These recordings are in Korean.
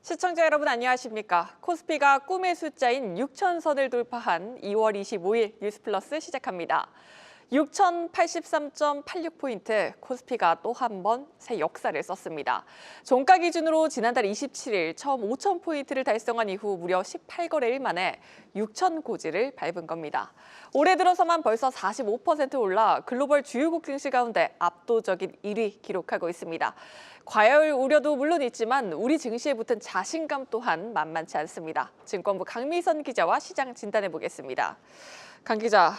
시청자 여러분 안녕하십니까? 코스피가 꿈의 숫자인 6,000선을 돌파한 2월 25일 뉴스플러스 시작합니다. 6,083.86포인트, 코스피가 또 한 번 새 역사를 썼습니다. 종가 기준으로 지난달 27일 처음 5,000포인트를 달성한 이후 무려 18거래일 만에 6,000 고지를 밟은 겁니다. 올해 들어서만 벌써 45% 올라 글로벌 주요국 증시 가운데 압도적인 1위 기록하고 있습니다. 과열 우려도 물론 있지만 우리 증시에 붙은 자신감 또한 만만치 않습니다. 증권부 강미선 기자와 시장 진단해 보겠습니다. 강 기자,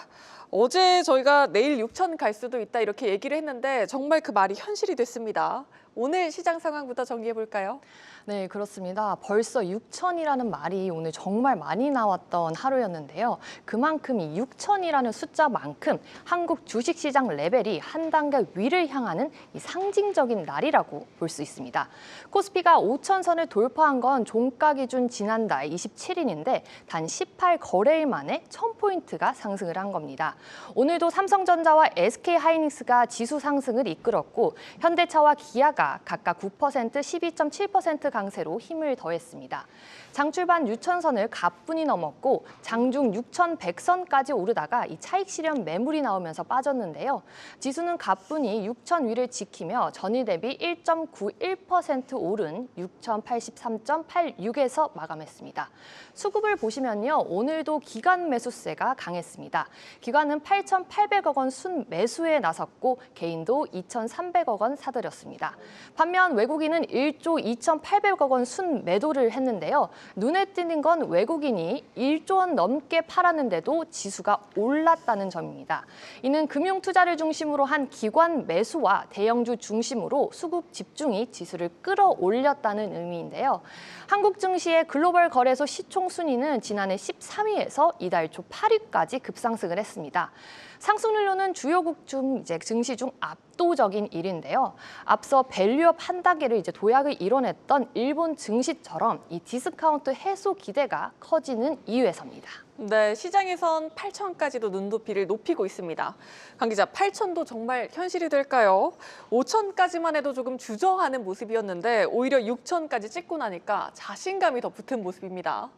어제 저희가 내일 6,000 갈 수도 있다 이렇게 얘기를 했는데 정말 그 말이 현실이 됐습니다. 오늘 시장 상황부터 정리해 볼까요? 네, 그렇습니다. 벌써 6,000이라는 말이 오늘 정말 많이 나왔던 하루였는데요. 그만큼 이 6,000이라는 숫자만큼 한국 주식시장 레벨이 한 단계 위를 향하는 이 상징적인 날이라고 볼 수 있습니다. 코스피가 5,000선을 돌파한 건 종가 기준 지난달 27일인데 단 18거래일 만에 1,000포인트가 상승을 한 겁니다. 오늘도 삼성전자와 SK하이닉스가 지수 상승을 이끌었고 현대차와 기아가 각각 9%, 12.7% 강세로 힘을 더했습니다. 장출반 6,000선을 가뿐히 넘었고 장중 6,100선까지 오르다가 이 차익 실현 매물이 나오면서 빠졌는데요. 지수는 가뿐히 6,000 위를 지키며 전일 대비 1.91% 오른 6,083.86에서 마감했습니다. 수급을 보시면요. 오늘도 기관 매수세가 강했습니다. 기관은 8,800억 원 순 매수에 나섰고 개인도 2,300억 원 사들였습니다. 반면 외국인은 1조 2,800억 원 순 매도를 했는데요. 눈에 띄는 건 외국인이 1조 원 넘게 팔았는데도 지수가 올랐다는 점입니다. 이는 금융 투자를 중심으로 한 기관 매수와 대형주 중심으로 수급 집중이 지수를 끌어올렸다는 의미인데요. 한국 증시의 글로벌 거래소 시총 순위는 지난해 13위에서 이달 초 8위까지 급상승을 했습니다. 상승률로는 주요국 중 증시 중 압도적인 1위인데요. 앞서 밸류업 한 단계를 도약을 이뤄냈던 일본 증시처럼 이 디스카운트 해소 기대가 커지는 이유에서입니다. 네, 시장에선 8,000까지도 눈높이를 높이고 있습니다. 강 기자, 8,000도 정말 현실이 될까요? 5,000까지만 해도 조금 주저하는 모습이었는데 오히려 6,000까지 찍고 나니까 자신감이 더 붙은 모습입니다.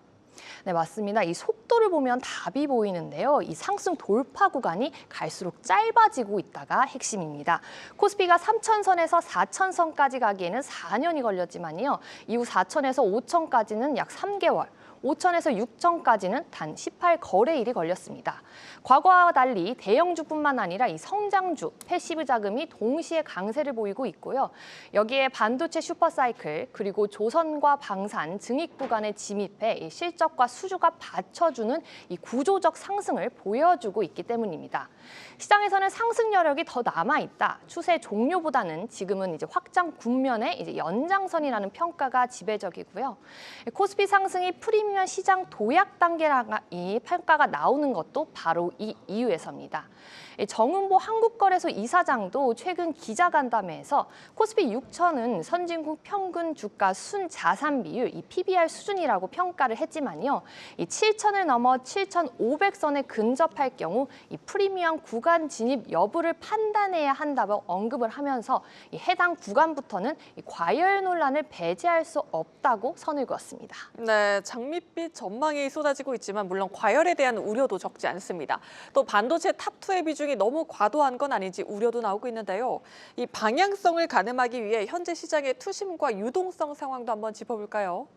네, 맞습니다. 이 속도를 보면 답이 보이는데요. 이 상승 돌파 구간이 갈수록 짧아지고 있다가 핵심입니다. 코스피가 3,000선에서 4,000선까지 가기에는 4년이 걸렸지만요. 이후 4,000에서 5,000까지는 약 3개월. 5,000에서 6,000까지는 단 18거래일이 걸렸습니다. 과거와 달리 대형주뿐만 아니라 이 성장주, 패시브 자금이 동시에 강세를 보이고 있고요. 여기에 반도체 슈퍼사이클, 그리고 조선과 방산, 증익 구간에 진입해 이 실적과 수주가 받쳐주는 이 구조적 상승을 보여주고 있기 때문입니다. 시장에서는 상승 여력이 더 남아있다. 추세 종료보다는 지금은 확장 국면의 연장선이라는 평가가 지배적이고요. 코스피 상승이 프리미엄 시장 도약 단계라는 이 평가가 나오는 것도 바로 이 이유에서입니다. 정은보 한국거래소 이사장도 최근 기자간담회에서 코스피 6,000은 선진국 평균 주가 순 자산 비율 이 PBR 수준이라고 평가를 했지만요. 이 7,000을 넘어 7,500선에 근접할 경우 이 프리미엄 구간 진입 여부를 판단해야 한다고 언급을 하면서 이 해당 구간부터는 이 과열 논란을 배제할 수 없다고 선을 그었습니다. 네, 장밋빛 전망이 쏟아지고 있지만 물론 과열에 대한 우려도 적지 않습니다. 또 반도체 탑2의 비중이 너무 과도한 건 아닌지 우려도 나오고 있는데요. 이 방향성을 가늠하기 위해 현재 시장의 투심과 유동성 상황도 한번 짚어볼까요?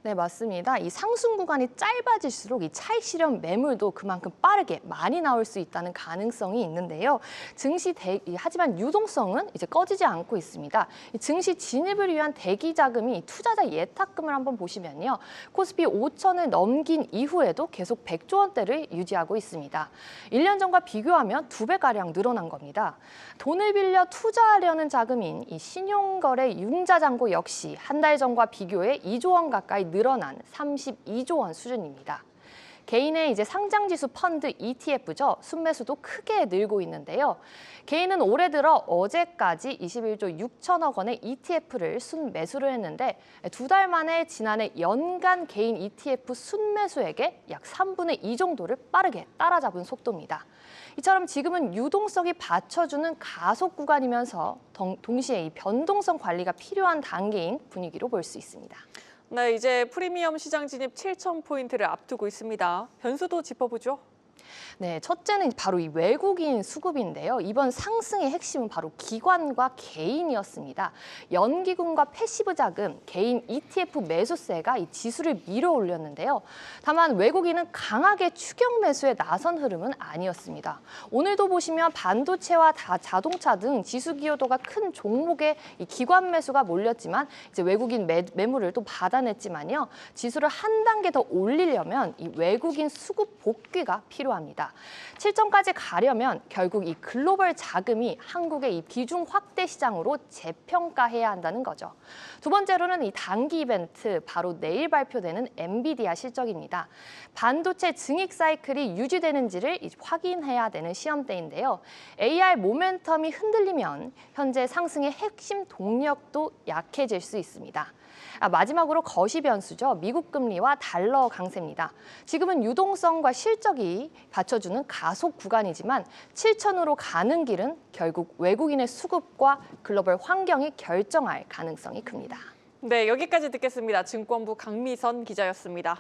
네, 맞습니다. 이 상승 구간이 짧아질수록 이 차익 실현 매물도 그만큼 빠르게 많이 나올 수 있다는 가능성이 있는데요. 하지만 유동성은 꺼지지 않고 있습니다. 증시 진입을 위한 대기 자금이 투자자 예탁금을 한번 보시면요. 코스피 5,000을 넘긴 이후에도 계속 100조 원대를 유지하고 있습니다. 1년 전과 비교하면 2배가량 늘어난 겁니다. 돈을 빌려 투자하려는 자금인 이 신용거래 융자잔고 역시 한 달 전과 비교해 2조 원 가까이 늘어난 32조 원 수준입니다. 개인의 상장지수 펀드 ETF죠. 순매수도 크게 늘고 있는데요. 개인은 올해 들어 어제까지 21조 6천억 원의 ETF를 순매수를 했는데 2달 만에 지난해 연간 개인 ETF 순매수액의 약 3분의 2 정도를 빠르게 따라잡은 속도입니다. 이처럼 지금은 유동성이 받쳐주는 가속 구간이면서 동시에 이 변동성 관리가 필요한 단계인 분위기로 볼 수 있습니다. 네, 이제 프리미엄 시장 진입 7,000포인트를 앞두고 있습니다. 변수도 짚어보죠. 네, 첫째는 바로 이 외국인 수급인데요. 이번 상승의 핵심은 바로 기관과 개인이었습니다. 연기금과 패시브 자금, 개인 ETF 매수세가 이 지수를 밀어 올렸는데요. 다만 외국인은 강하게 추격 매수에 나선 흐름은 아니었습니다. 오늘도 보시면 반도체와 자동차 등 지수 기여도가 큰 종목에 이 기관 매수가 몰렸지만 이제 외국인 매물을 또 받아냈지만요. 지수를 한 단계 더 올리려면 이 외국인 수급 복귀가 필요합니다. 7점까지 가려면 결국 이 글로벌 자금이 한국의 이 비중 확대 시장으로 재평가해야 한다는 거죠. 두 번째로는 이 단기 이벤트, 바로 내일 발표되는 엔비디아 실적입니다. 반도체 증익 사이클이 유지되는지를 확인해야 되는 시험대인데요. AI 모멘텀이 흔들리면 현재 상승의 핵심 동력도 약해질 수 있습니다. 마지막으로 거시 변수죠. 미국 금리와 달러 강세입니다. 지금은 유동성과 실적이 받쳐주는 가속 구간이지만 7천으로 가는 길은 결국 외국인의 수급과 글로벌 환경이 결정할 가능성이 큽니다. 네, 여기까지 듣겠습니다. 증권부 강미선 기자였습니다.